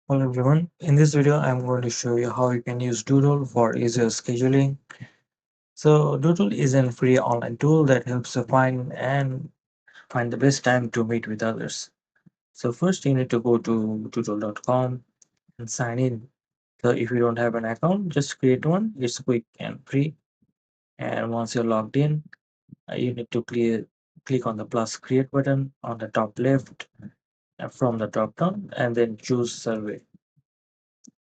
Hello everyone, in this video I'm going to show you how you can use Doodle for easier scheduling. So Doodle is a free online tool that helps you find the best time to meet with others. So first you need to go to doodle.com and sign in. So if you don't have an account, just create one. It's quick and free. And once you're logged in, you need to click on the plus create button on the top left from the drop down and then choose survey.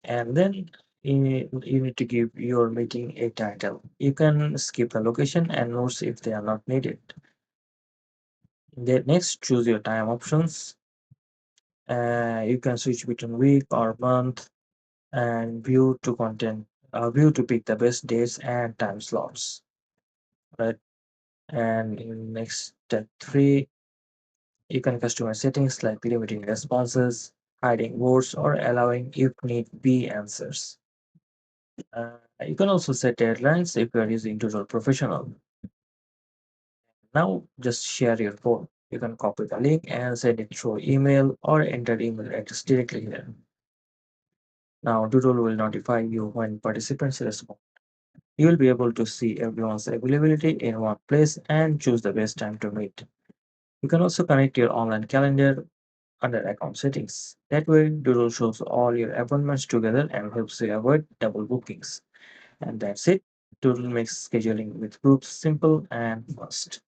And then you need to give your meeting a title. You can skip the location and notes if they are not needed. Then next, choose your time options. You can switch between week or month and view to pick the best dates and time slots. Right. And in next step three, you can customize settings like limiting responses, hiding words, or allowing if need be answers. You can also set deadlines if you are using Doodle Professional. Now just share your code. You can copy the link and send it through email or enter email address directly here. Now Doodle will notify you when participants respond. You will be able to see everyone's availability in one place and choose the best time to meet. You can also connect your online calendar under account settings. That way, Doodle shows all your appointments together and helps you avoid double bookings. And that's it. Doodle makes scheduling with groups simple and fast.